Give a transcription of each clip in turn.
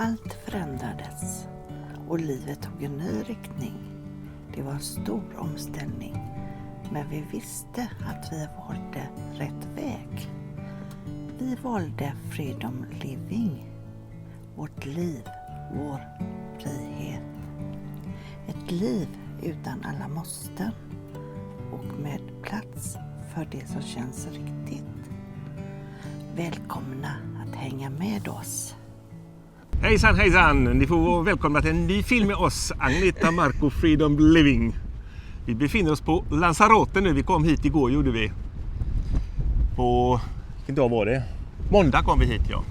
Allt förändrades och livet tog en ny riktning. Det var en stor omställning, men vi visste att vi valde rätt väg. Vi valde Freedom Living, vårt liv, vår frihet. Ett liv utan alla måsten och med plats för det som känns riktigt. Välkomna att hänga med oss. Hejsan, hejsan! Ni får vara välkomna till en ny film med oss, Agneta Marco Freedom Living. Vi befinner oss på Lanzarote nu. Vi kom hit igår, gjorde vi. På, vilken dag var det? Måndag kom vi hit, ja.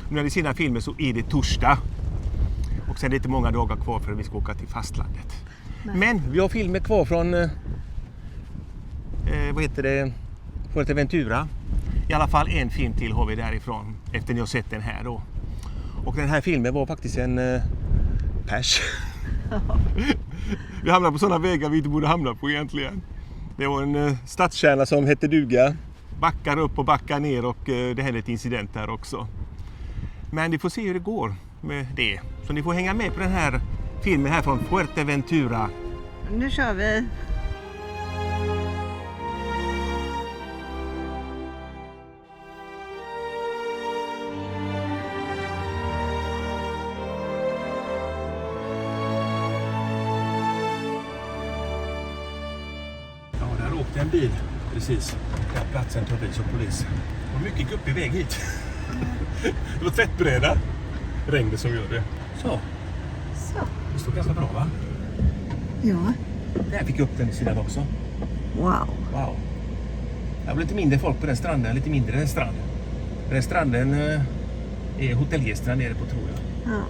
Nu när vi ser den här filmen så är det torsdag. Och sen är det inte många dagar kvar för att vi ska åka till fastlandet. Nej. Men vi har filmer kvar från, Fuerteventura. I alla fall en film till har vi därifrån, efter ni har sett den här då. Och den här filmen var faktiskt en pers. Vi hamnade på sådana vägar vi inte borde hamna på egentligen. Det var en stadskärna som hette duga. Backar upp och backar ner och det hände ett incident där också. Men ni får se hur det går med det. Så ni får hänga med på den här filmen här från Fuerteventura. Nu kör vi! En bil, precis. Där platsen tar vi som polis. Och mycket guppig väg hit. Det var tvättbräda. Regnet som gör det. Så. Det står ganska bra, va? Ja. Där fick jag upp den sidan också. Wow. Det var lite mindre folk på den stranden. Lite mindre än en strand. Den stranden är hotellgästerna nere på, tror jag. Ja.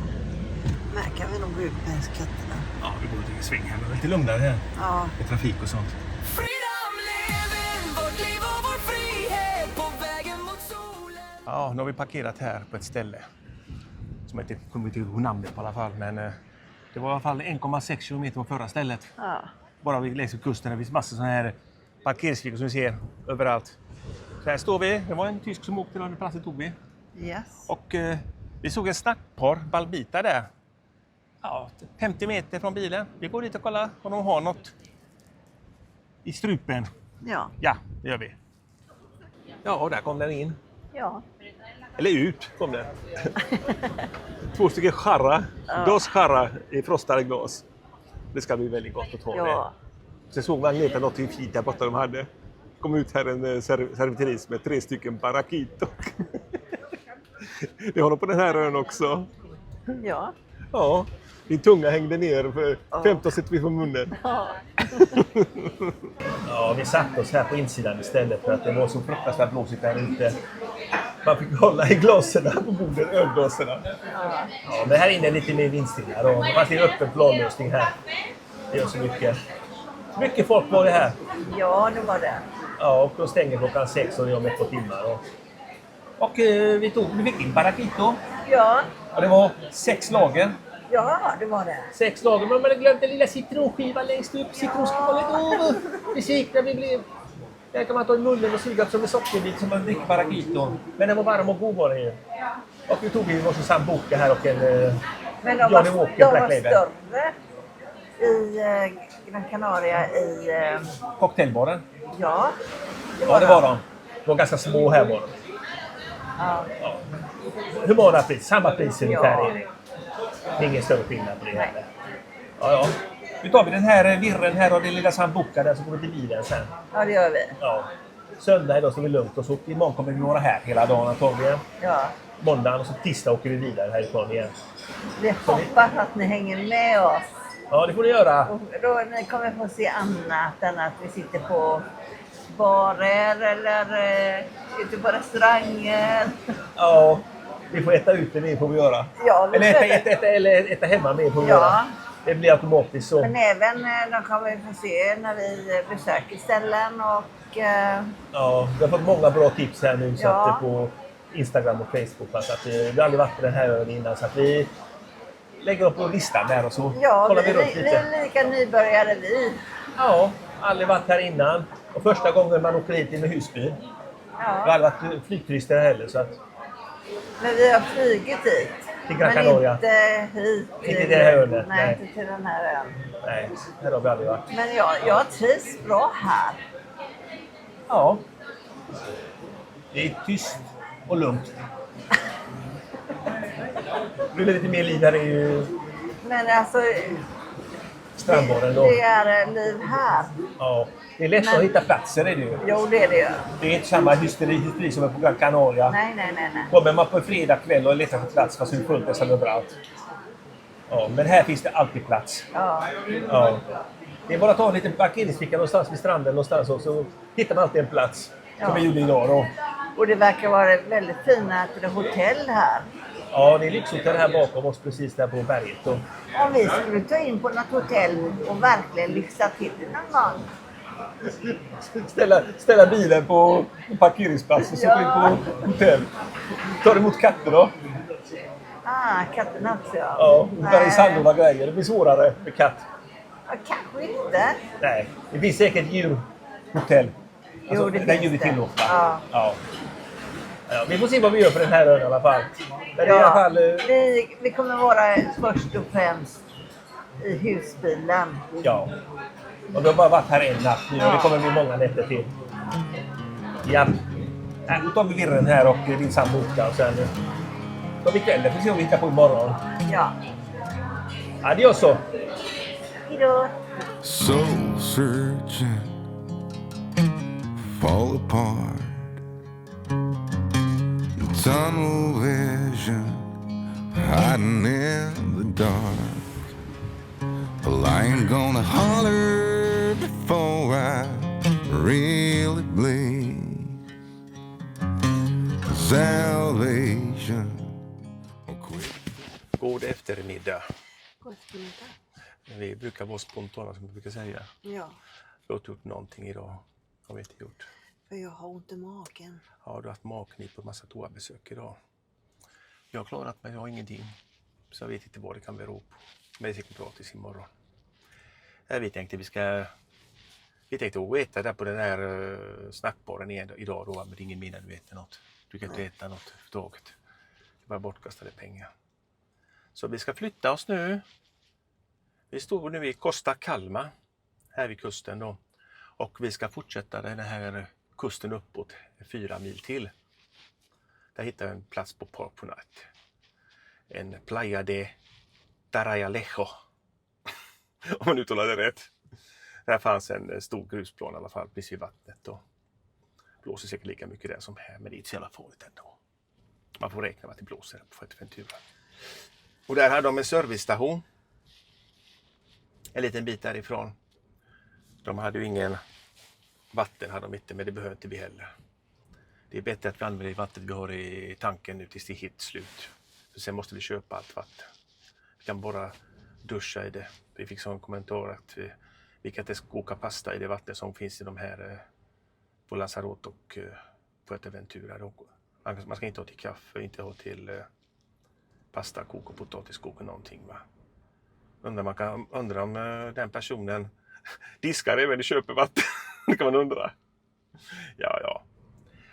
Men kan vi nog gå ut med skatterna? Ja, vi går ut i sväng här. Det är lite lugnare här. Ja. Med trafik och sånt. Ja, nu har vi parkerat här på ett ställe som jag inte kommer ihåg namnet på alla fall, men det var i alla fall 1,6 kilometer från förra stället. Ja. Bara vid längs kusten, det finns massor sådana här parkeringsfickor som vi ser överallt. Så här står vi, det var en tysk som åkte, den platsen tog vi. Yes. Och vi såg en snackpar, Balbita där. Ja, 50 meter från bilen. Vi går dit och kollar om de har något i strupen. Ja. Ja, det gör vi. Ja, och där kom den in. Ja. Eller ut kom det. 2 stycken charra. Dos charra i frostade glas. Det ska bli väldigt gott att ta med. Sen såg Agneta något fint där borta de hade. Kom ut här en servitris med 3 stycken barraquito. Det har de på den här ön också. Ja. Ja, din tunga hängde ner för 15 cm från munnen. Ja, vi satte oss här på insidan istället för att det var så fruktansvärt blåsigt där ute. Man fick hålla i glaserna på bordet, ölglaserna. Ja, men här inne är lite mer vindstilla och det var en öppen planlösning här. Det gör så mycket. Mycket folk var det här. Ja, det var det. Ja, och de stänger klockan 6 och det är om 1 timmar. Och vi fick in barraquito. Ja. Och det var 6 lager. Ja, det var det. 6 lager, men man hade glömt en lilla citronskiva längst upp. Citronskivan lite över. Besvikna vi blev. Där kan man ta i munnen och suga som en sockerbit som man dricker barraquito. Men den var varm och god var den ju. Och vi tog i varsin sambuca här och en men de var större i Gran Canaria i... cocktailbaren. Ja, det var de. De var ganska små här var de. Ja. Hur många pris? Samma pris ungefär är det. Det är ingen större skillnad på det heller. Ja. Nu tar vi den här virren här och den lilla sambuca där så går vi till bilen sen. Ja, det gör vi. Ja. Söndag idag så är vi lugnt och så imorgon kommer vi vara här hela dagen antagligen. Ja. Måndagen och så tisdag åker vi vidare härifrån igen. Vi hoppas att ni hänger med oss. Ja, det får ni göra. Och då ni kommer få se annat än att vi sitter på barer eller ute på restauranger. Ja, vi får äta ute med får vi göra. Ja, eller äta hemma med får vi göra. Det blir automatiskt så. Men även de kommer vi få se när vi besöker ställen och... Ja, vi har fått många bra tips här nu så att på Instagram och Facebook. Så att vi har aldrig varit på den här ön innan så att vi lägger upp på listan där och så kollar vi runt lite. Ja, vi är lika nybörjare vi. Ja, aldrig varit här innan. Och första gången man åker hit med husbil. Ja. Vi har aldrig varit flygturister heller så att... Men vi har flugit hit. till Gran Men Canaria. inte hit. Inte det här ölet, Nej, nej. inte till den här ön. Nej, här har vi aldrig varit. Men jag trivs bra här. Ja. Det är tyst och lugnt. Nu är det lite mer liv här i Men alltså, strandbaren då. det är liv här. Ja. Det är lätt att hitta platser, är det ju. Jo, det är det. Det är inte samma hysteri som är på Gran Canaria. Nej. Kommer man på en fredag kväll och letar för plats fast det är fullt nästan överallt. Ja, men här finns det alltid plats. Ja. Ja. Det är bara att ta en liten parkeringsficka någonstans vid stranden någonstans och så hittar man alltid en plats. Som Ja. vi gjorde idag då. Och det verkar vara väldigt fina hotell här. Ja, det är lyxhotell här bakom oss precis där på berget då. Om vi skulle ta in på något hotell och verkligen lyxa till det någon gång. Ställa bilen på parkeringsplatsen och så in på hotell. Tar emot katter då. Katten också ja. Ja, bära i sandorna grejer. Det blir svårare med katt. Ja, kanske inte. Nej, det finns säkert djurhotell. Jo, det där finns djur är det. tillåtna. Ja. Ja. Ja, vi får se vad vi gör för den här ön i alla fall. Men i alla fall Vi kommer vara först och främst i husbilen. ja. Och vi har bara varit här en natt nu och det kommer bli många nätter till. Ja. Nu tar vi virren här och din samboka och sen tar vi kvällen för att se om vi hittar på imorgon. Ja. Adios så! Hejdå! Soul searching, fall apart. Tunnel vision, hiding in the dark. Well, I ain't gonna holler before I really bleed. Salvation. God eftermiddag. God eftermiddag. Vi brukar vara spontana som vi brukar säga. Ja, Vi har inte gjort någonting idag. Har vi inte gjort. för jag har ont i magen. Ja, du har haft magknip och massa toabesök idag. Jag har klarat mig, jag har ingenting. Så jag vet inte vad det kan bero på. Men det är säkert gratis imorgon. Vi tänkte att äta där på den här snackbaren idag då. Men det är ingen minne du äter något. Du kan inte äta något överhuvudtaget. Det är bara bortkastade pengar. Så vi ska flytta oss nu. Vi står nu i Costa Calma. Här vid kusten då. Och vi ska fortsätta den här kusten uppåt 4 mil till. Där hittar jag en plats på Park Night. En Playa de Tarayalejo. Om man uttalar det rätt. Där fanns en stor grusplan i alla fall precis vid vattnet. Och blåser säkert lika mycket där som här, men det är inte så jävla farligt ändå. Man får räkna med att det blåser på Fuerteventura. Och där hade de en servicestation. En liten bit därifrån. De hade ju ingen vatten, hade de inte, men det behöver inte vi heller. Det är bättre att vi använder vattnet vi har i tanken nu tills det är helt slut. För sen måste vi köpa allt vatten. Vi kan bara duscha i det. Vi fick sån kommentar att vi kan inte koka pasta i det vatten som finns i de här på Lanzarote och Fuerteventura. Man ska inte ha till kaffe, inte ha till pasta, kok och potatiskok och någonting, va. Undrar om den personen diskar även i köpevatten. Det kan man undra. Ja.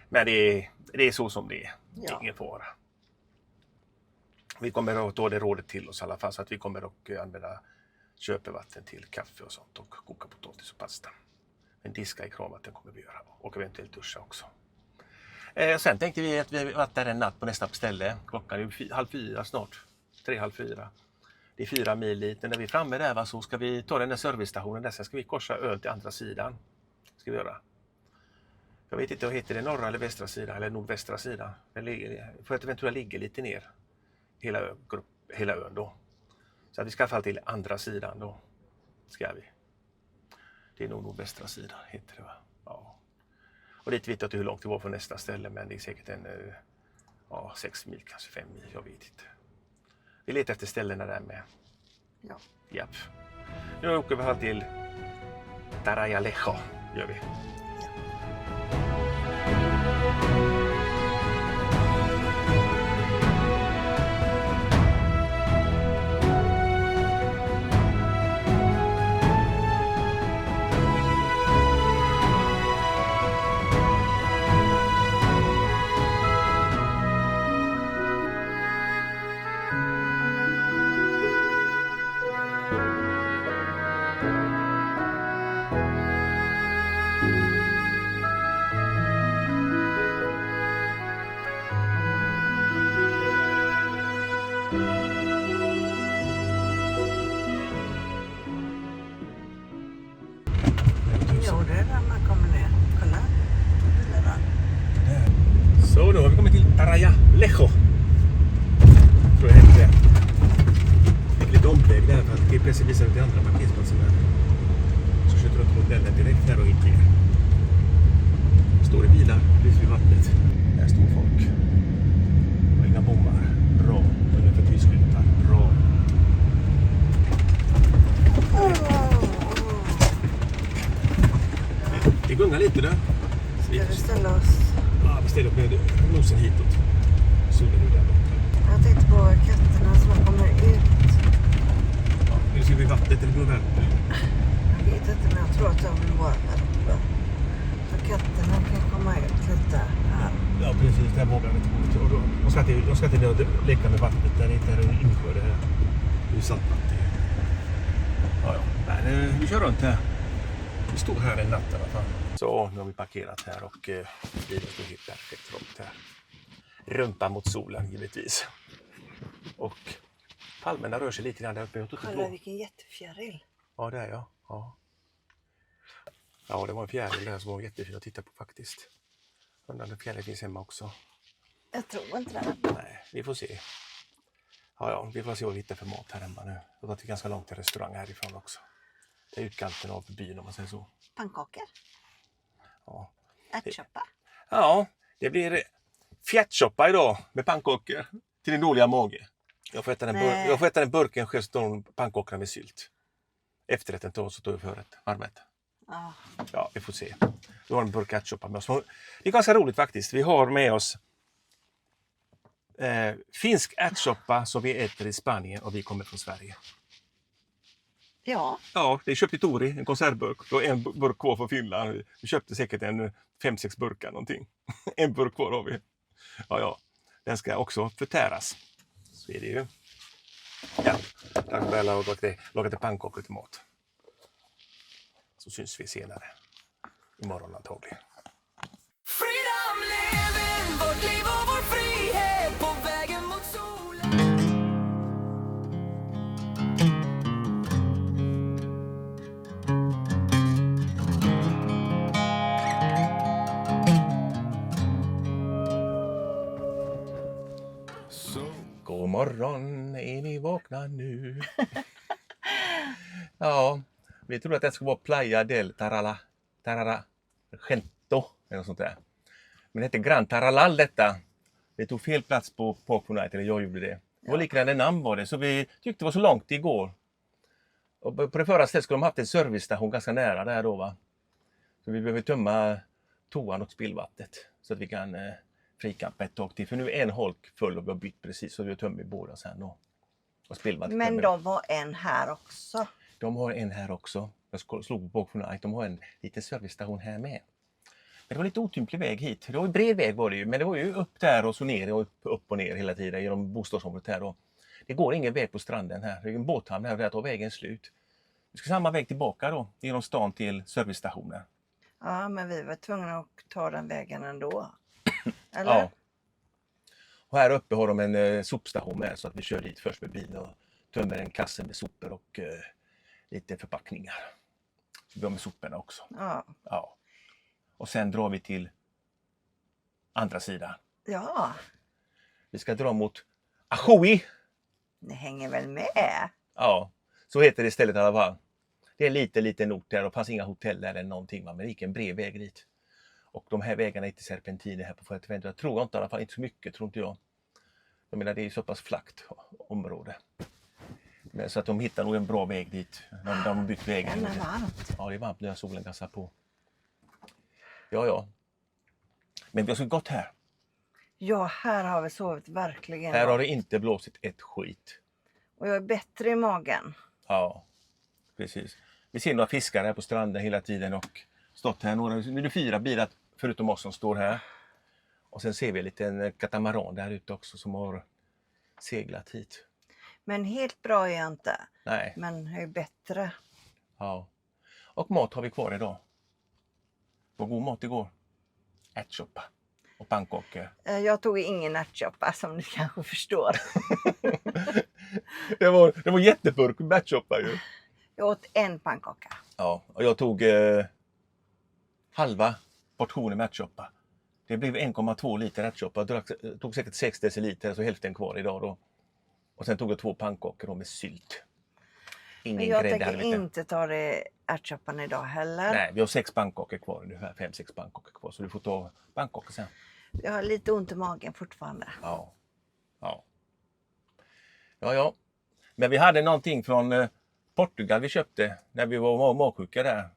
Men det är så som det är. Ja. Ingen fara. Vi kommer att ta det rådet till oss i alla fall. Så att vi kommer att använda köpevatten till kaffe och sånt. Och koka potatis och pasta. Men diska i kranvatten kommer vi göra. Och eventuellt duscha också. Sen tänkte vi att vi har varit där en natt på nästa ställe. Klockan är 3:30 snart. 3:30. Det är 4 mil dit. När vi är framme där så ska vi ta den där servicestationen. Där sen ska vi korsa ön till andra sidan. Ska vi göra. Jag vet inte, vad heter det? Norra eller västra sidan? Eller nordvästra sidan? Fuerteventura ligger lite ner. Hela ön då. Så att vi ska i alla fall till andra sidan då. Ska vi. Det är nog nordvästra sidan heter det, va? Ja. Och dit vet jag inte hur långt det var från nästa ställe. Men det är säkert 6 mil, kanske 5 mil. Jag vet inte. Vi letar efter ställena där med. Ja. Japp. Nu åker vi här till Tarayalejo. Gör vi. ska visa dig till andra parkeringsplatsen här. Så kör du runt modellen direkt här och in till. Står det bilar precis vid vattnet. Här står folk. Och inga bommar. Bra. Ungefär tysskyltar. Bra. Det gungar lite där. Ska vi ställa oss? Ja, vi ställer upp med nosen hitåt. Solen är där borta. Jag tänkte på katterna som kommer ut. Ja, nu ser vi vattnet eller går det värre? Jag vet inte, men jag tror att de vill vara här uppe. Så katterna kan komma ut lite här. Ja, precis. Där vågar de inte gå ut. Och de ska inte leka med vattnet där det inte är en insjö. Det är ju saltvatten. Ja. Men vi kör runt här. Vi står här en natt i alla fall. Så, nu har vi parkerat här och bilen står helt perfekt runt här. Rumpa mot solen givetvis. Och palmerna rör sig lite grann där uppe. Kolla vilken jättefjäril. Ja, det är jag. Ja, det var en fjäril där som var jättefin att titta på faktiskt. Undrar om fjäril finns hemma också. Jag tror inte det. Nej, vi får se. Ja, vi får se vad vi hittar för mat här hemma nu. Det är ganska långt till restaurang härifrån också. Det är utkanten av byn om man säger så. Pannkakor. Ja. Ärtsoppa. Ja, det blir fjärtsoppa idag med pannkakor till din dåliga mage. Jag får äta den burken själv pannkakorna med sylt. Efterrätten till oss så tar vi förrätt. Varmrätt. Ja. Ja, vi får se. Vi har en burk ärtsoppa med oss. Det är ganska roligt faktiskt. Vi har med oss finsk ärtsoppa som vi äter i Spanien och vi kommer från Sverige. Ja. Ja, det är köpt i Tori, en konservburk. Då en burk kvar från Finland. Vi köpte säkert 5-6 burkar någonting. En burk kvar har vi. Ja. Den ska också förtäras. Så är det ju. Ja, tack för att du lagat till pannkakor till mat. Så syns vi senare. Imorgon antagligen. Freedom living, vårt liv och vår frihet på vägen mot solen. God morgon, är ni vakna nu? Ja, vi trodde att det skulle vara Playa del Tararagento eller något sånt där. Men det heter Gran Taralal detta. Det tog fel plats på Park Night, eller jag gjorde det. Det var liknande namn var det, så vi tyckte det var så långt igår. Och på det förra stället skulle de haft en servicestation ganska nära där då va. Så vi behöver tömma toan och spillvattnet så att vi kan frikampa ett tag till. För nu är en holk full och vi har bytt precis så vi har tömt båda sen då. Och spillvattnet. Men de har en här också. De har en här också. Jag slog på Park Night. De har en liten servicestation här med. Men det var lite otymplig väg hit. Det var en bred väg var det ju. Men det var ju upp där och så ner och upp och ner hela tiden genom bostadsområdet här då. Det går ingen väg på stranden här. Det är en båthamn här och där tar vägen slut. Vi ska samma väg tillbaka då. Genom stan till servicestationen. Ja, men vi var tvungna att ta den vägen ändå. Eller? Ja. Och här uppe har de en sopstation med så att vi kör dit först med bilen och tömmer en kasse med sopor och lite förpackningar. Så vi har med soporna också. Ja. Och sen drar vi till andra sidan. Ja. Vi ska dra mot Ajoy. Ni hänger väl med? Ja, så heter det istället i alla fall. Det är en liten ort där och fanns inga hotell där eller någonting. Men det gick en bred väg dit. Och de här vägarna är inte serpentiner här på Fuerteventura. Jag tror inte i alla fall, inte så mycket tror inte jag. Jag menar det är så pass flackt område. Men så att de hittar nog en bra väg dit. De har byggt vägen. Det är varmt. Ja, det är varmt när solen gassar på. Ja. Men vi har så gott här. Ja, här har vi sovit verkligen. Här har det inte blåsit ett skit. Och jag är bättre i magen. Ja, precis. Vi ser några fiskar här på stranden hela tiden och stått här. Nu är det 4 bilar förutom oss som står här. Och sen ser vi en liten katamaran där ute också som har seglat hit. Men helt bra är jag inte. Nej. Men jag är bättre. Ja. Och mat har vi kvar idag. Vad god mat igår. Ärtsoppa och pannkakor. Jag tog ingen ärtsoppa som ni kanske förstår. det var jätteburk med ärtsoppa ju. Jag åt en pannkaka. Ja, och jag tog halva portionen med ärtsoppa. Det blev 1,2 liter ärtsoppa. Jag tog säkert 6 deciliter, så hälften kvar idag då. Och sen tog jag 2 pannkakor med sylt. Ingen Men jag grädde, tänker vet du. inte ta det ärtsoppan idag heller. Nej, vi har 6 pannkakor kvar ungefär. 5-6 pannkakor kvar. Så du får ta pannkakor sen. Jag har lite ont i magen fortfarande. Ja. Ja. Men vi hade någonting från Portugal vi köpte när vi var magsjuka där.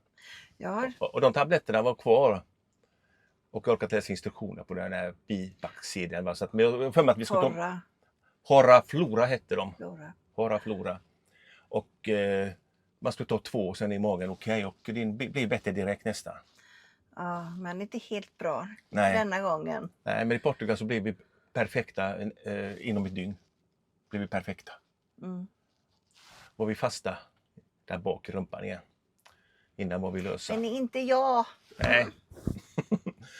Ja, Och de tabletterna var kvar. Och jag orkade läsa instruktioner på den här bipacksedeln. Så att, men jag för mig att vi ska ta... Hora Flora hette de. Hora Flora. Och man skulle ta 2 och sen i magen okej. Och det blir bättre direkt nästan. Ja, men inte helt bra Nej. denna gången. Nej, men i Portugal så blev vi perfekta inom ett dygn. Blev vi perfekta. Var vi fasta där bak i rumpan igen. Innan var vi lösa. Men inte jag. Nej.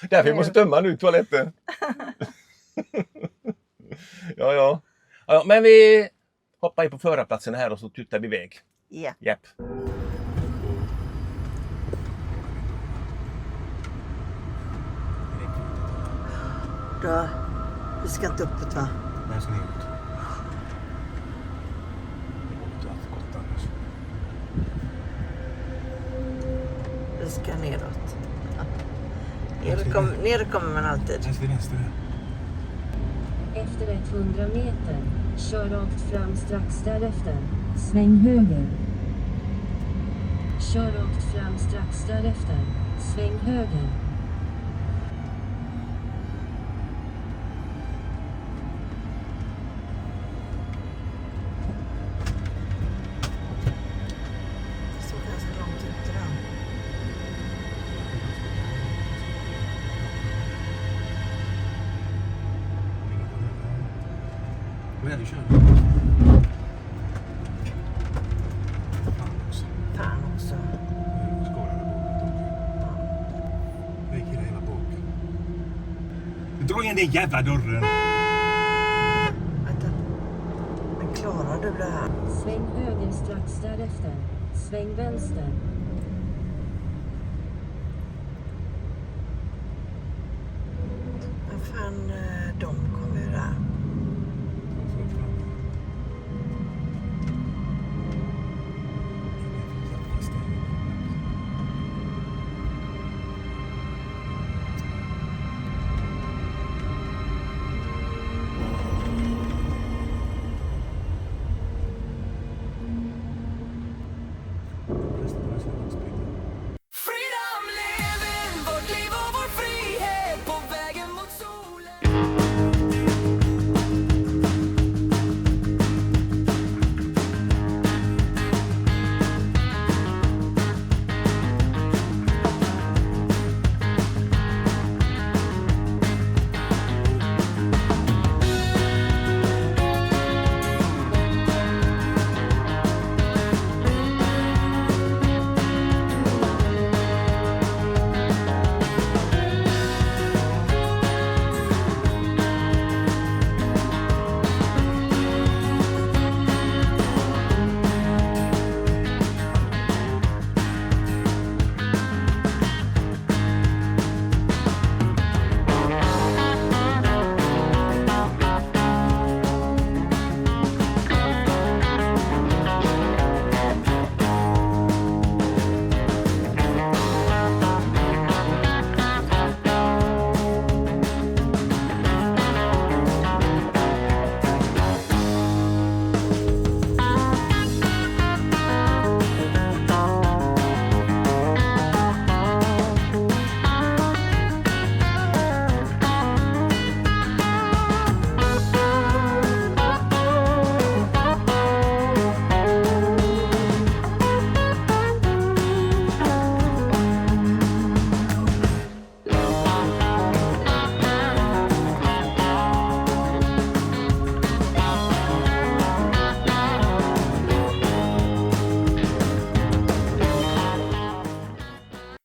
Därför måste tömma nu toaletten. Ja, men vi hoppar in på förarplatsen här och så tutar vi iväg. Ja. Japp. Då, vi ska inte uppåt va? Nej, så neråt. Vi ska neråt. Ner kommer man alltid. Efter 100 meter, kör rakt fram strax därefter. Sväng höger. Kör rakt fram strax därefter. Sväng höger. Det står ganska långt ute då. Vad är det du kör? Fan också. Dra igen den jävla dörren! Vänta. Men klarar du det här? Sväng höger strax därefter. Sväng vänster. Men fan, de kommer ju där. Freedom living, vårt liv och vår frihet på vägen mot solen.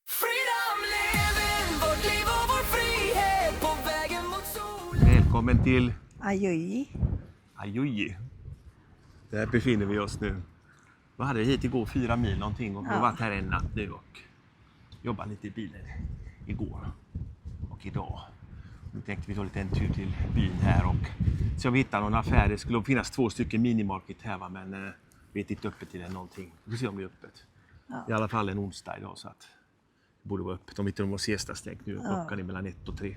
Freedom living, vårt liv och vår frihet på vägen mot solen. Välkommen till Ajoj. Ajuji. Där befinner vi oss nu. Vi hade hit igår 4 mil någonting och vi har varit här en natt nu och jobbat lite i bilen igår och idag. Nu tänkte vi ta lite en tur till byn här och se om vi hittar någon affär. Det skulle finnas 2 stycken minimarket här va? Men vet inte öppet eller någonting. Vi får se om det är öppet. Ja. I alla fall en onsdag idag så att det borde vara öppet. Om inte de har siesta-stängt nu. Klockan är mellan 1 och 3.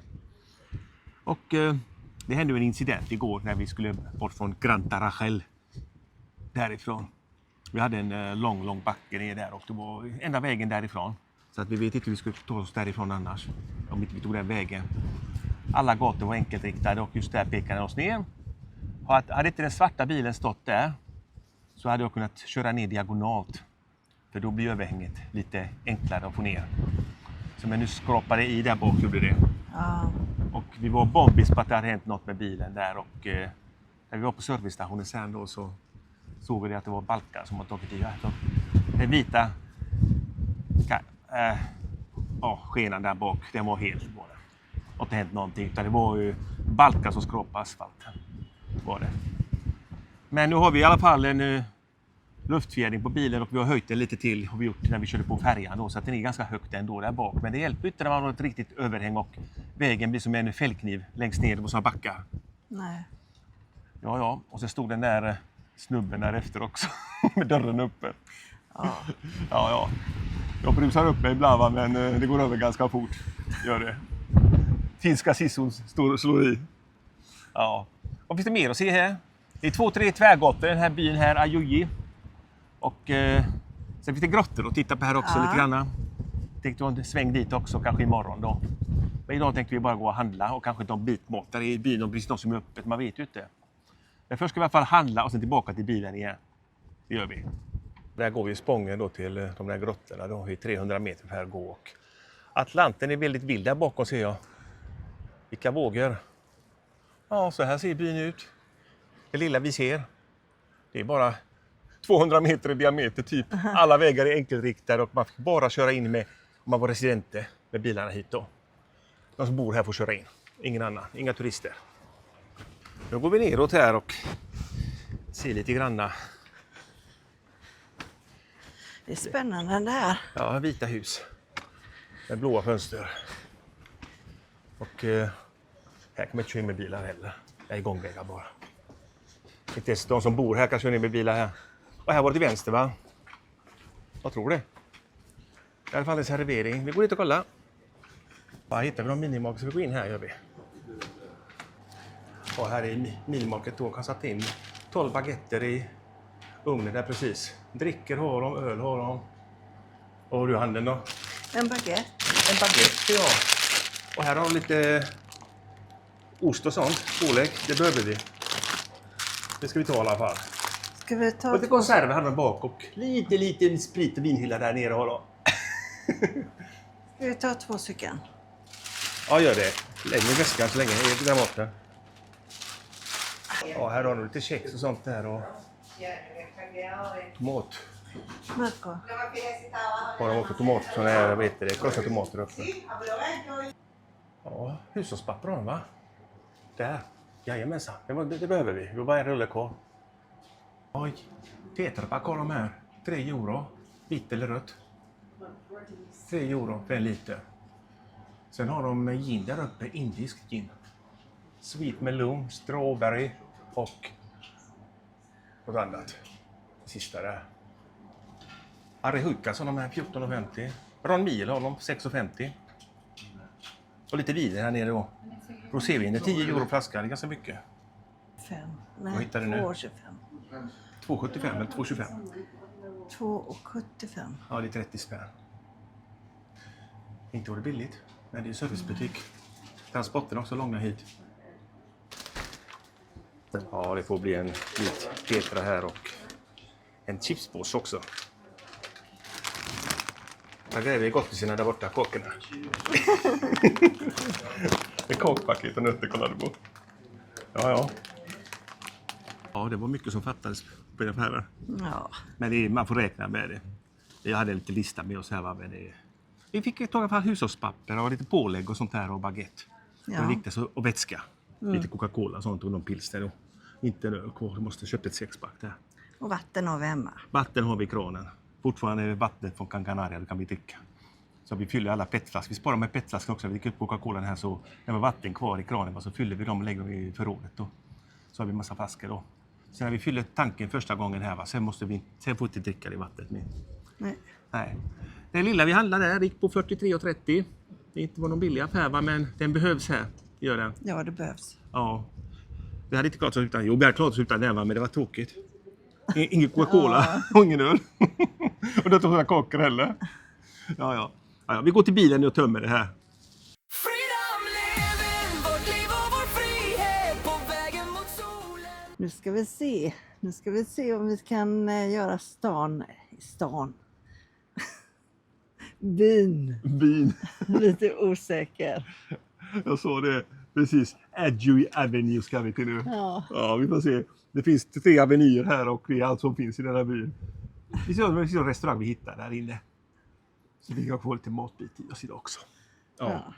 Och det hände en incident igår när vi skulle bort från Gran Tarajal. Därifrån. Vi hade en lång backe ner där och det var enda vägen därifrån. Så att vi vet inte hur vi skulle ta oss därifrån annars. Om inte vi tog den vägen. Alla gator var enkelriktade och just där pekade oss ner. Hade inte den svarta bilen stått där så hade jag kunnat köra ner diagonalt. För då blir överhänget lite enklare att få ner. Så men nu skrapade i där bak gjorde det. Ja. Och vi var bombis på att det hade hänt något med bilen där. Och när vi var på servicestationen sen då så såg vi att det var balkar som har tagit i. Den vita skenan där bak, den var helt bara. Det har inte hänt någonting utan det var ju balkar som skrapade asfalten. Var det. Men nu har vi i alla fall en luftfjädring på bilen och vi har höjt den lite till har vi gjort när vi körde på färjan då, så att den är ganska högt ändå där bak. Men det hjälper inte när man har ett riktigt överhäng och vägen blir som en fällkniv längst ner på sådana backar. Nej. Ja, och så stod den där snubben där efter också med dörren uppe. Ja. Jag brusar upp mig ibland va, men det går över ganska fort. Gör det. Finska sisson slår i. Ja. Vad finns det mer att se här? Det är 2-3 tvärgator i den här byn här, Ajuji. Och sen finns det grottor att titta på här också lite grann. Tänkte en sväng dit också, kanske imorgon då. Men idag tänkte vi bara gå och handla och kanske de bitmat där i byn och precis de som är öppet, man vet ju inte. Men först ska vi i alla fall handla och sen tillbaka till bilen igen. Det gör vi. Där går vi i Spången då till de där grottorna. Då har vi 300 meter för att gå. Och Atlanten är väldigt vild där bakom ser jag. Vilka vågor. Ja, så här ser byn ut. Det lilla vi ser. Det är bara 200 meter i diameter typ. Alla vägar är enkelriktade och man får bara köra in med, om man var residenter med bilarna hit då. De som bor här får köra in. Ingen annan, inga turister. Nu går vi neråt här och ser lite granna. Det är spännande där. Ja, vita hus. Med blåa fönster. Och här kan man inte köra in med bilar heller. Det är gångvägar bara. Inte ens de som bor här kan köra in med bilar här. Och här var det till vänster va? Jag tror det. I alla fall en servering. Vi går dit och kollar. Bara hittar vi någon minimarket så vi går in här gör vi. Och här är minimarket då kan satt in 12 baguetter i ugnen där precis. Dricker har de, öl har de. Och har du handen då? En baguette. En baguette ja. Och här har de lite ost och sånt. Pålägg, det behöver vi. Det ska vi ta i alla fall. Ska vi ta... Och lite konserver hade de bak och lite sprit och vinhylla där nere har de. Ska vi ta 2 stycken? Ja, gör det. Lägg mig i väskan så länge. Där borta. Ja, här har du lite kex och sånt där och tomat. Marco. Har de också tomater som är, vad heter det, krossade tomater uppe. Ja, hushållspapper har de va? Där. Jajamensan. Det behöver vi. Vi har bara en rulle kvar. Oj. Tetrapack har de här. 3 euro. Vitt eller rött. 3 euro för en liter. Sen har de gin där uppe. Indisk gin. Sweet melon, strawberry och något annat. Sista där. Arehuka som de här 14,50. Ron Miel har de 6,50. Och lite vin här nere då. Rosévin är 10 euro flaskan, det är ganska mycket. 5. Vad Nej, hittar du nu? 2,25. 2,75 eller 2,25? 2,75. Ja, det är 30 spänn. Inte var det billigt, men det är ju servicebutik. Transporten är också långa hit. Ja, det får bli en bit Petra här och en chipspåse också. Här gräver vi gottisarna där borta, kåkorna. En kåkpaket och nötter kollade på. Ja. Ja, det var mycket som fattades på den här. Ja. Men man får räkna med det. Jag hade lite lista med oss här. Va? Men vi fick ta i alla fall hushållspapper och lite pålägg och sånt där och baguette. Ja. Och viktigt och vätska. Lite Coca-Cola och sånt och någon pilsner då. Inte en öl kvar, du måste köpa ett 6-pack där. Och vatten har vi hemma. Vatten har vi i kranen. Fortfarande är det vattnet från Gran Canaria, det kan vi dricka. Så vi fyller alla petflaskor. Vi sparar med petflaskor också. Vi dricker upp Coca-Cola här så när vi har vatten kvar i kranen så fyller vi dem och lägger dem i förrådet då. Så har vi en massa flaskor då. Så när vi fyller tanken första gången här, va, sen får vi inte dricka det i vattnet mer. Nej. Den lilla vi handlade där gick på 43,30. Det är inte någon billig affär, va, men den behövs här. Gör den. Ja, det behövs. Ja. Vi hade inte klarat oss utan. Jo, vi hade klarat oss utan den, va, men det var tråkigt. Ingen Coca-Cola och ingen öl. Och då tog jag kakor heller. Ja. Vi går till bilen och tömmer det här. Freedom living, vårt liv och vår frihet på vägen mot solen. Nu ska vi se om vi kan göra stan. Byn. Lite osäker. Jag sa det precis. Adjui Avenue ska vi till nu. Ja, vi får se. Det finns 3 avenyer här och det är allt som finns i den här byn. Vi ser en restaurang vi hittar där inne. Så vi kan få lite matbit i oss idag också. Ja.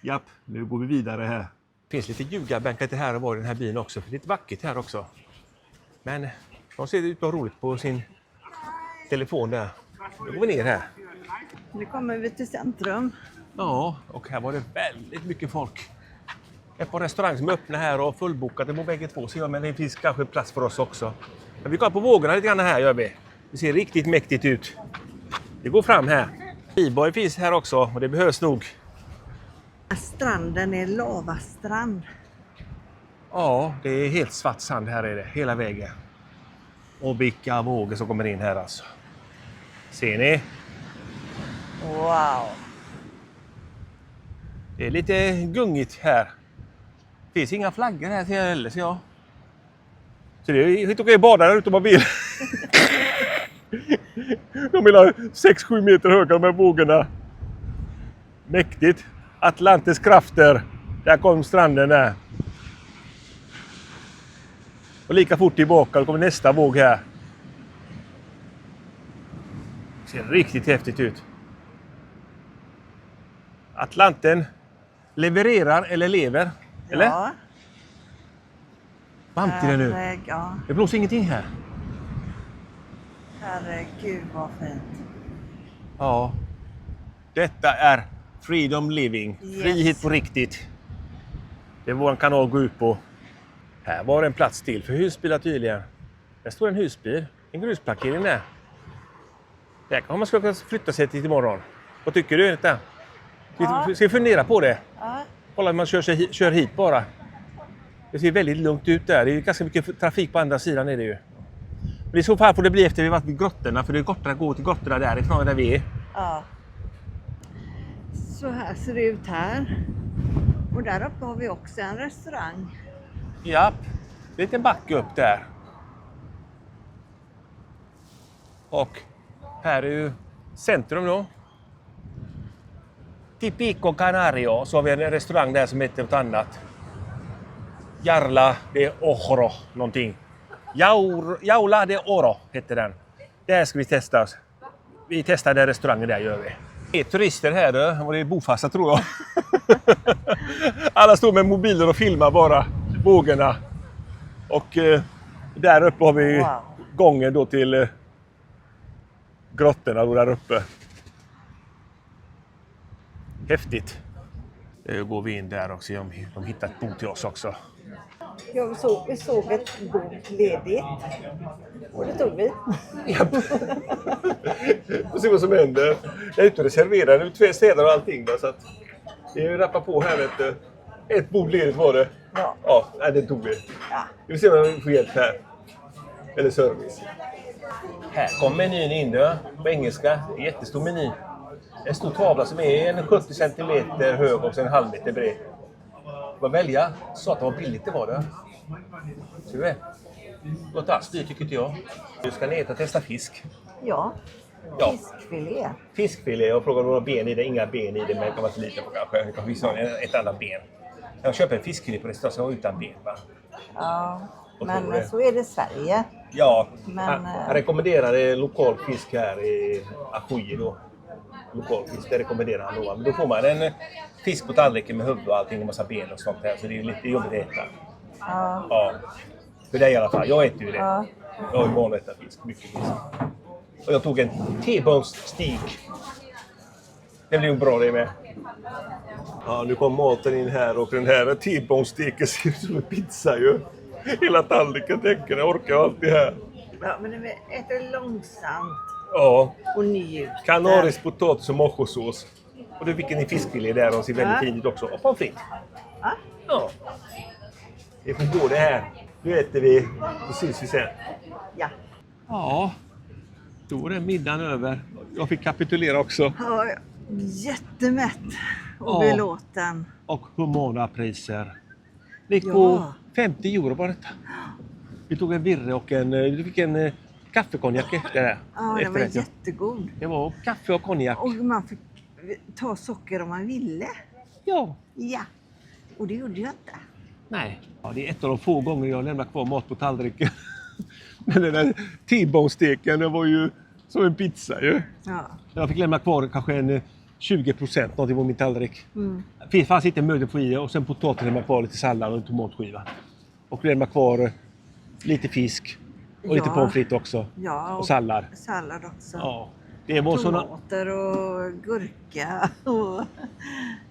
Japp, nu går vi vidare här. Det finns lite ljugarbänkar till här och var i den här byn också. För det är lite vackert här också. Men de ser ut att vara roligt på sin telefon där. Nu går vi ner här. Nu kommer vi till centrum. Ja, och här var det väldigt mycket folk. Ett par restauranger som är öppna här och fullbokade på bägge två. Men det finns kanske plats för oss också. Men vi kollar på vågorna lite grann här, gör vi. Det ser riktigt mäktigt ut. Vi går fram här. Friborg finns här också och det behövs nog. Stranden är lavastrand. Ja, det är helt svart sand här är det, hela vägen. Och vilka vågor som kommer in här alltså. Ser ni? Wow. Det är lite gungigt här. Det finns inga flaggor här till heller, så jag. Så det är helt okej att bada där ute om man vill. De är 6-7 meter höga de här vågorna. Mäktigt. Atlantis krafter. Där kom stranden där. Och lika fort tillbaka, då kommer nästa våg här. Det ser riktigt häftigt ut. Atlanten levererar eller lever. Eller? Ja. Varmt är det nu. Ja. Det blåser ingenting här. Herregud vad fint. Ja. Detta är Freedom Living. Yes. Frihet på riktigt. Det är vår kanal gå ut på. Här var en plats till för husbilar tydligen. Där står en husbil. En grusparkering där. Där kan man ska flytta sig till imorgon. Vad tycker du? Ska vi fundera på det? Ja. Kolla om man kör hit bara. Det ser väldigt lugnt ut där. Det är ganska mycket trafik på andra sidan är det ju. Men i så fall får det bli efter vi varit vid grottorna. För det är kortare att gå till grottorna därifrån där vi är. Ja. Så här ser det ut här. Och där uppe har vi också en restaurang. Japp. Lite backe upp där. Och här är ju centrum då. Tipico Canario. Så har vi en restaurang där som heter något annat. Jarla de Oro någonting. Jaula de Oro heter den. Där ska vi testa oss. Vi testar den restaurangen där gör vi. Det är turister här då. Och det är bofasta tror jag. Alla står med mobiler och filmar bara vågorna. Och där uppe har vi gången då till grottorna då där uppe. Häftigt. Nu går vi in där och ser om de hittar ett bord till oss också. Ja, vi såg ett bord ledigt. Och det tog vi. Japp. Och se vad som händer. Jag är ute och reserverar nu 2 städer och allting. Så att vi rappar på här ett bord ledigt var det. Ja. Ja, det tog vi. Ja. Vi får se om vi får hjälp här. Eller service. Här kom menyn in då, på engelska. Jättestor meny. En stor tavla som är 70 cm hög och en halv meter bred. Vad välja? Så att det var billigt det var det. Ser du det? Låt alls det tycker inte jag. Du ska ner och testa fisk. Ja. Ja. Fiskfilé. Fiskfilé. Jag frågar några ben i det. Inga ben i det, men det kan vara för lite på kanske. Det kan visa ett annat ben. Jag köper en fiskfilé på restaurang som var utan ben va? Ja. Men så är det i Sverige. Ja, Men, han rekommenderade lokal fisk här i Ajuy då. Lokal fisk, det rekommenderar han då. Men då får man en fisk på tallriken med huvud och allting och massa ben och sånt där. Så det är lite jobbigt att äta. Ja. Ja. För det i alla fall. Jag äter ju det. Ja. Jag har ju van att äta fisk. Mycket fisk. Och jag tog en T-bone steak. Det blir ju bra det med. Ja, nu kom maten in här och den här T-bone steaken ser ut som en pizza ju. Hela tallriken täcker, jag orkar allt det här. Ja, men vi äter långsamt Ja, och njuter. Canaris, potatis och mojosås. Och du fick en fiskfilé där och ser väldigt fin ut också. Och pommes frites. Ja. Ja. Det får gå det här. Nu äter vi, så syns vi sen. Ja. Ja, då är den middagen över. Jag fick kapitulera också. Ja, jättemätt och Ja. belåten. Och humana priser. Det gick Ja. på 50 euro var detta. Vi tog en virre och du fick en kaffekonjak efter det. Ja, den var Efterrätt, ja. jättegod. Det var kaffe och konjak. Och man fick ta socker om man ville. Ja. Ja, och det gjorde jag inte. Nej. Ja, det är ett av de få gånger jag lämnar kvar mat på tallriken. Men den där T-bone-steken, den var ju som en pizza ju. Ja. Jag fick lämna kvar kanske en 20% någonting på min tallrik. Mm. Det fanns inte möjlighet att få i och sen potatis lämna kvar lite sallad och en tomatskiva. Och lämna kvar lite fisk och lite Ja. pommes frites också. Ja, Och sallad. Sallad också. Ja. Det var såna, Tomater och gurka. Och...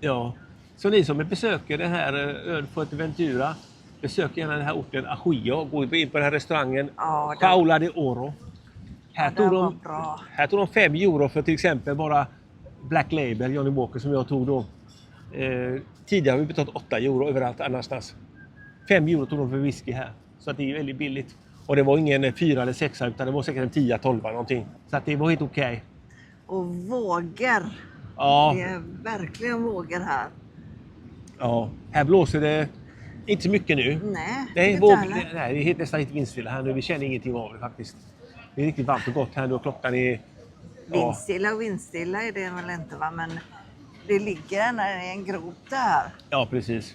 ja. Så ni som besöker den här ön Fuerteventura, besök gärna den här orten Aguillo. Gå in på den här restaurangen Ja, det- Jaula de Oro. Här, det tog var de, bra. här tog de 5 euro för till exempel bara Black Label, Johnny Walker som jag tog då. Tidigare har vi betalat 8 euro överallt annanstans. 5 euro tog de för whisky här. Så att det är väldigt billigt. Och det var ingen 4 eller 6 utan det var säkert en 10-12 någonting. Så att det var helt okej. Och vågor. Ja, Det är verkligen vågor här. ja, här blåser det inte så mycket nu. Nej, Det är, inte våg, heller. nej, det är helt nästan inte vindstilla här nu. Vi känner ingenting av det faktiskt. Det är riktigt varmt och gott här nu och klockan är... Ja, Vindstilla och vindstilla är det väl inte, va? Men det ligger i en grop där. ja precis. Så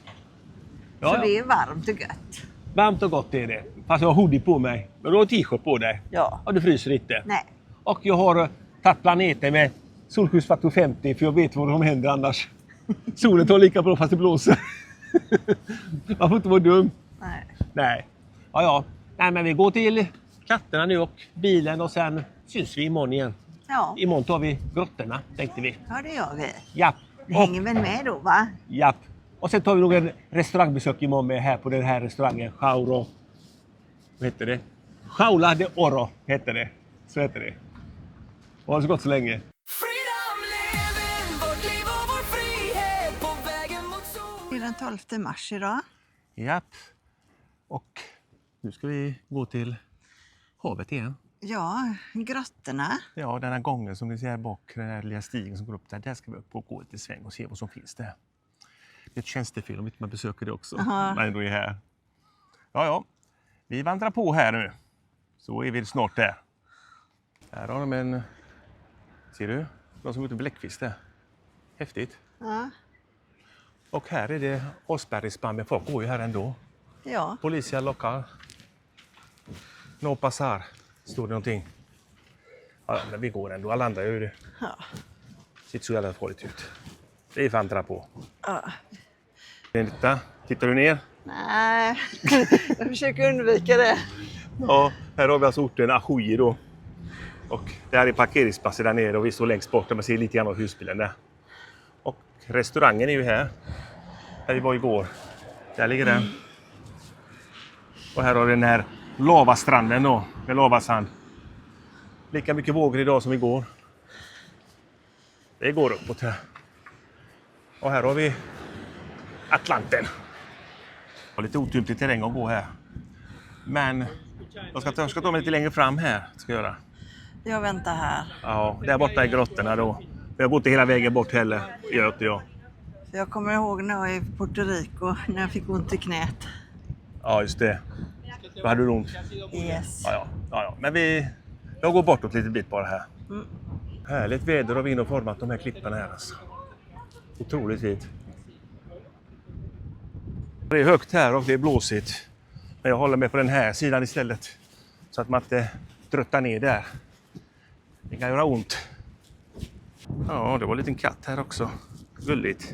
Ja, ja. det är varmt och gött. Varmt och gott är det. Fast jag har hoodie på mig. Men du har t-shirt på dig. Ja. Och du fryser inte. Nej. Och jag har tagit planeten med solskyddsfaktor 50 för jag vet vad som händer annars. Solen tar lika bra fast det blåser. Man får inte vara dum. Nej. Nej. Ja, ja. Nej, men vi går till katterna nu och bilen och sen syns vi imorgon igen. Ja, Imorgon tar vi grottorna, tänkte vi. ja, det gör vi. Japp. Det Och, hänger väl med då, va? japp. Och sen tar vi nog en restaurangbesök imorgon med här på den här restaurangen. Jauro. Vad heter det? Jaula de Oro heter det. Så heter det. Och ha det så gott så länge. Freedom living, vårt liv och vår frihet på vägen mot sol. Det är den 12 mars idag. Japp. Och nu ska vi gå till havet igen. Ja, grottorna. Ja, den här gången som ni ser här bak, den här lilla stigen som går upp där. Där ska vi upp och gå lite sväng och se vad som finns där. Det är ett tjänstefel om inte man besöker det också. Aha. Men ändå är här. Ja, ja. Vi vandrar på här nu. Så är vi snart där. Här har de en... Ser du? De som är ute på bläckfisk där. Häftigt. Ja. Och här är det avspärrningsband, men folk går ju här ändå. Ja. Policia local. No pasar, står det någonting. Ja, men vi går ändå. Alla andra gör ju det. Ja. Sitter så jävla farligt ut. Vi vandrar på. Ja. Tittar du ner? Nej, jag försöker undvika det. Ja, här har vi alltså orten Ajuy då. Och det här är parkeringsplatser där nere och vi står längst bort där man ser lite grann av husbilen där. Och restaurangen är ju här. Här vi var igår. Där ligger den. Och här har vi den här lavastranden då, med lavasand. Lika mycket vågor idag som igår. Det går uppåt här. Och här har vi Atlanten. Det var lite otymplig terräng att gå här. Men jag ska ta mig lite längre fram här. Ska jag göra. Jag väntar här. Ja, där borta i grottorna då. Jag går inte hela vägen bort heller. Gör inte jag. Jag kommer ihåg när jag var i Puerto Rico när jag fick ont i knät. Ja, just det. Då hade du ont. Yes. Ja. Men jag går bortåt lite bit bara här. Mm. Härligt väder har vi in och format de här klipparna här alltså. Otroligt fint. Det är högt här och det är blåsigt. Men jag håller mig på den här sidan istället. Så att man inte tröttar ner där. Det kan göra ont. Ja, det var en liten katt här också. Gulligt.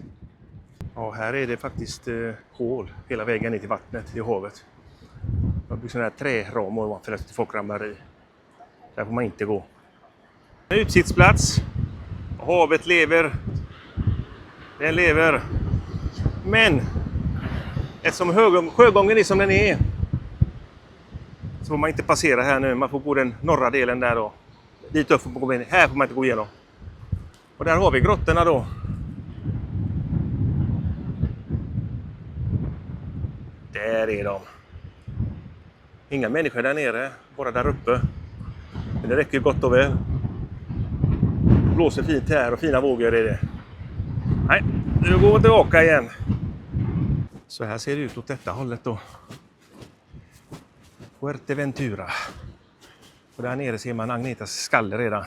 Ja, här är det faktiskt hål hela vägen ner till vattnet i havet. Man bygger sådana här träramar för att folk ramlar i. Där får man inte gå. En utsiktsplats. Havet lever. Den lever. Men eftersom sjögången är som den är får man inte passera här nu. Man får gå den norra delen där då. Dit upp får man gå in. Här får man inte gå igenom. Och där har vi grottorna då. Där är de. Inga människor där nere. Bara där uppe. Men det räcker gott och väl. Blåser fint här och fina vågor är det. Nej, nu går vi tillbaka igen. Så här ser det ut åt detta hållet då. Fuerteventura. Och där nere ser man Agnetas skalle redan.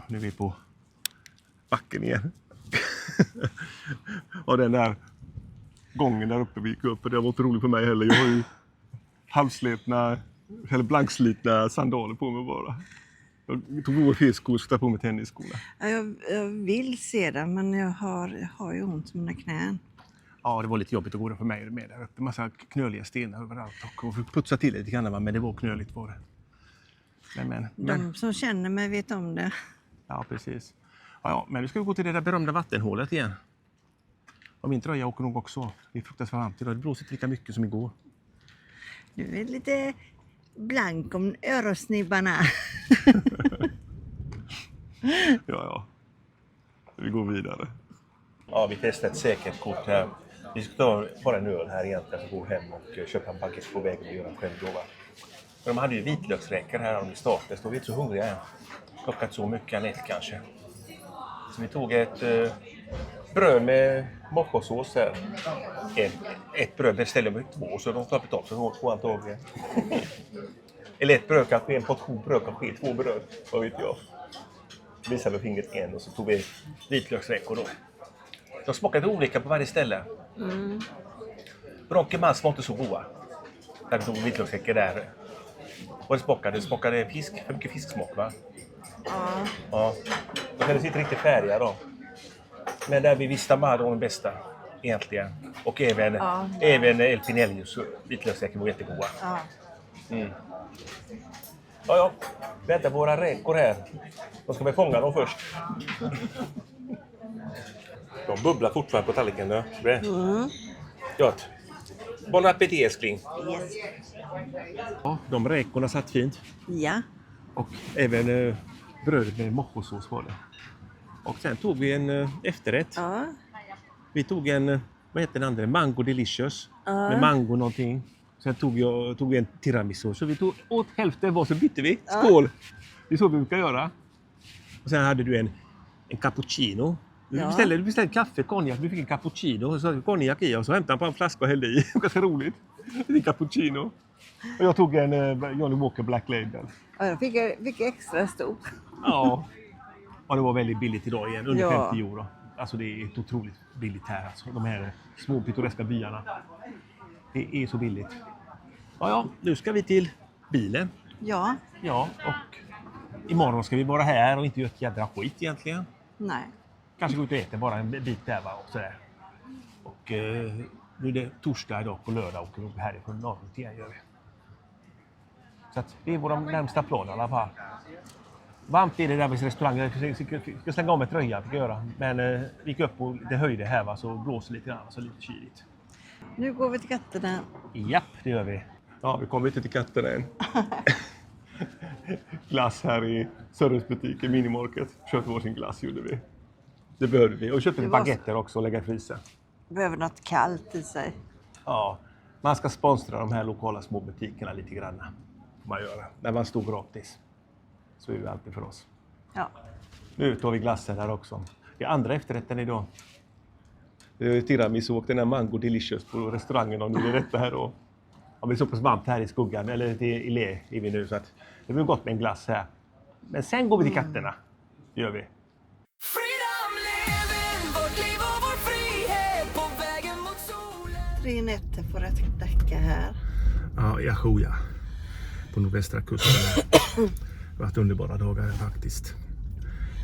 Nu är vi på backen igen. Och den där gången där uppe vi gick upp. Det var inte roligt för mig heller. Jag har ju halvslitna eller blankslitna sandaler på mig bara. Jag tog vår fiskskor och satte på mig tennisskorna. Ja, jag vill se den, men jag har ju ont i mina knän. Ja, det var lite jobbigt att gå där för mig med där uppe. Massa knöliga stenar överallt och fick putsa till lite grann, men det var knöligt var det. Men. De som känner mig vet om det. Ja, precis. Ja, men nu ska vi gå till det där berömda vattenhålet igen. Och min tröja åker nog också. Det är fruktansvärt varmt idag. Det blåser lika mycket som igår. Du är lite blank om öronsnibbarna. Ja. Vi går vidare. Ja, vi testar ett säkert kort här. Vi ska ta bara en öl här egentligen så gå hem och köpa en baguette på vägen och göra en själv då. Men de hade ju vitlöksräkor här om det startade, så vi är inte så hungriga än. Plockat så mycket än ett kanske. Så vi tog ett bröd med mojosås här. Ett bröd beställde vi 2 så de tar betalt så 2 antagligen. Eller ett bröd kanske, en portion bröd kanske 2 bröd, vad vet jag. Visade med fingret en och så tog vi vitlöksräkor då. De smakade olika på varje ställe. Bronkemas var inte så goda. Där vi tog vitlöksräkor där. Och det smakade fisk, för mycket fisksmak va? Ja. De kändes inte riktigt färdiga då. Men där vi visste var de bästa egentligen. Och även El Pinellius vitlöksräkor var jättegoda. Ja. Vänta på våra räkor här. Då ska vi fånga dem först. De bubblar fortfarande på tallriken nu. Gott. Bon appétit älskling. Yes. Ja, de räkorna satt fint. Ja. Och även brödet med mojosås var det. Och sen tog vi en efterrätt. Ja. Vi tog en, vad heter den andra? Mango delicious. Med mango någonting. Sen tog vi en tiramisu. Så vi tog åt hälften var så bytte vi. Skål! Det är så vi brukar göra. Och sen hade du en cappuccino. Du beställde kaffe, konjak. Vi fick en cappuccino. Och så hade vi konjak i. Och så hämtade han på en flaska och hällde i. Ganska roligt. En cappuccino. Och jag tog en Johnny Walker Black Label. Ja, jag fick extra stor. Ja. Och det var väldigt billigt idag igen. Under Ja. 50 euro. Alltså det är ett otroligt billigt här. Alltså. De här små pittoreska byarna. Det är så billigt. Ja, nu ska vi till bilen. Ja. Ja, och imorgon ska vi vara här och inte göra ett jädra skit egentligen. Nej. Kanske gå ut och äta bara en bit där va, och sådär. Och nu är det torsdag idag, på lördag åker vi härifrån norrut igen gör vi. Så att det är våra närmsta plan i alla fall. Varmt är det där vid restaurangen. Jag ska slänga om med tröjan, fick jag göra. Men vi gick upp på lite höjder här va, så blåser lite grann, så lite kyligt. Nu går vi till katterna. Japp, det gör vi. Ja, vi kommer inte till katterna än. Glass här i Sörrens butik i Minimarket. Köpte varsin glass gjorde vi. Det behövde vi. Och köpte baguetter också och lägga i frysen. Behöver något kallt i sig. Ja, man ska sponsra de här lokala små butikerna lite grann. Får man göra. När man står gratis. Så är det alltid för oss. Ja. Nu tar vi glassen här också. Det är andra efterrätten idag. Det är tiramisu och den här mango delicious på restaurangen. Och nu är detta här då. Ja, vi är så pass varmt här i skuggan. Eller i le är vi nu. Så att det blir gott med en glass här. Men sen går vi till katterna. Det gör vi. Freedom living, vårt liv och vår frihet på vägen mot solen. 3 nätter för att knacka här. Ja, i Ajuja. På nordvästra kusten. Det har varit underbara dagar faktiskt.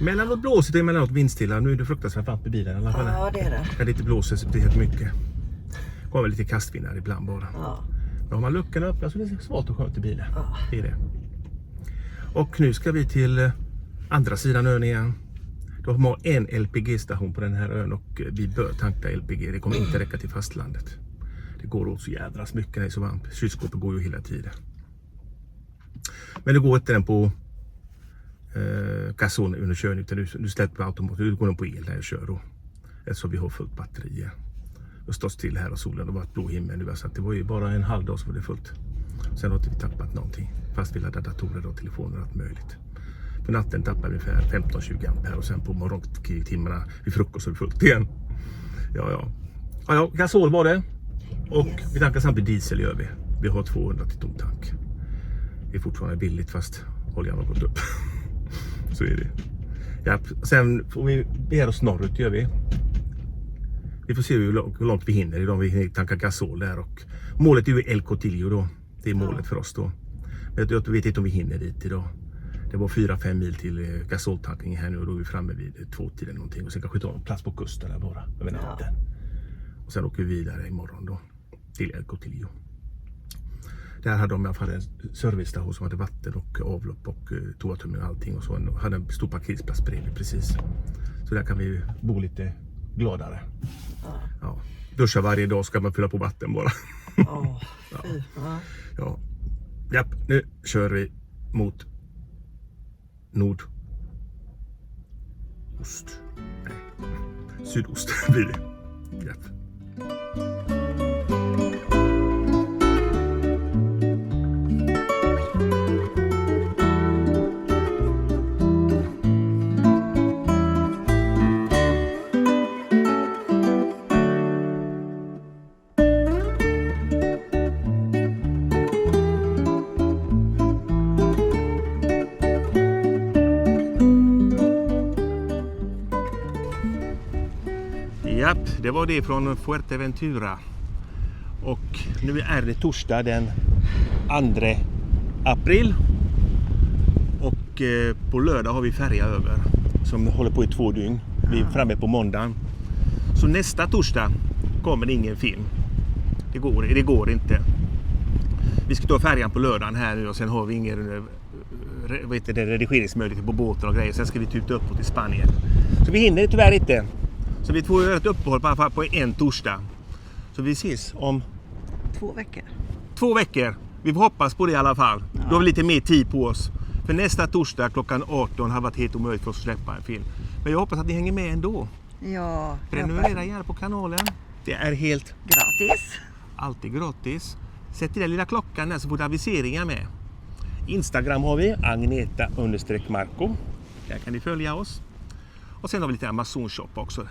Mellanåt blåser det, emellanåt vindstilla. Nu är det fruktansvärt varmt med bilen i alla fall. Ja, det är det. När det inte blåser så blir det helt mycket. Det kommer lite kastvindar ibland bara. Ja. Men om man luckorna öppnar så är det svårt och skönt i bilen. Ja. Det är det. Och nu ska vi till andra sidan ön igen. De har en LPG-station på den här ön och vi bör tanka LPG. Det kommer inte räcka till fastlandet. Det går åt så jädras mycket när det är så varmt. Kylskåpet går ju hela tiden. Men det går inte den på gasol under körning, utan du ställer på automat. Du går den på el när jag kör då. Eftersom vi har fullt batterier. Och stått still här och solen och varit blå himmel nu. Så att det var ju bara en halv dag så var det fullt. Sen har inte vi tappat någonting. Fast vi laddade datorer och telefoner och allt möjligt. På natten tappar vi ungefär 15-20 ampere och sen på morgontimmarna vid frukost så är det fullt igen. Ja, gasol var det. Och vi tankar samtidigt diesel gör vi. Vi har 200 till tom tank. Det är fortfarande billigt fast oljan har gått upp. Så är det. Ja, sen får vi begära oss norrut gör vi. Vi får se hur långt vi hinner idag. Vi tankar gasol där och målet är ju El Cotillo då. Det är målet för oss då. Men jag vet inte om vi hinner dit idag. Det var 4-5 mil till gasoltankning här nu och då är vi framme vid 2-tiden någonting. Och sen kanske ta en plats på kusten där bara över natten. Och sen åker vi vidare imorgon då till El Cotillo. Där hade de i alla fall en servicestation som hade vatten och avlopp och toatömning och allting. Och så hade en stor parkeringsplats bredvid precis. Så där kan vi bo lite gladare. Ja. Duscha varje dag ska man fylla på vatten bara. Ja. Japp, nu kör vi mot nordost. Nej, sydost blir det. Japp. Japp, det var det från Fuerteventura. Och nu är det torsdag den 2 april. Och på lördag har vi färja över som håller på i 2 dygn. Vi är framme på måndagen. Så nästa torsdag kommer det ingen film. Det går inte. Vi ska ta färjan på lördagen här nu och sen har vi ingen redigeringsmöjlighet på båten och grejer. Sen ska vi tuta uppåt till Spanien. Så vi hinner tyvärr inte. Så vi får göra ett uppehåll på en torsdag. Så vi ses om 2 veckor. 2 veckor. Vi får hoppas på det i alla fall. Då har vi lite mer tid på oss. För nästa torsdag klockan 18 har varit helt omöjligt för oss att släppa en film. Men jag hoppas att ni hänger med ändå. Ja. Prenumerera gärna på kanalen. Det är helt Gratis. alltid gratis. Sätt i den lilla klockan där så får du aviseringar med. Instagram har vi Agneta_Marco. Där kan ni följa oss. Och sen har vi lite Amazon Shop också.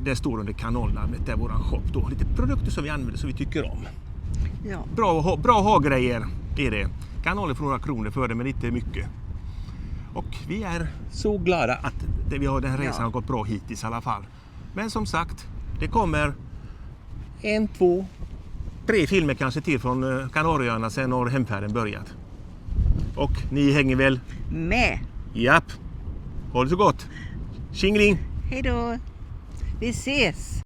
Det står under kanalnamnet, det är våran shop då. Lite produkter som vi använder som vi tycker om. Ja. Bra ha-grejer är det. Kanalen för några kronor för det, men inte mycket. Och vi är så glada att den här resan har gått bra hittills i alla fall. Men som sagt, det kommer 1, 2, 3 filmer kanske till från Kanarieöarna sen har hemfärden börjat. Och ni hänger väl Med. Japp. Ha det så gott. Tjingeling. Hej då. Vi ses.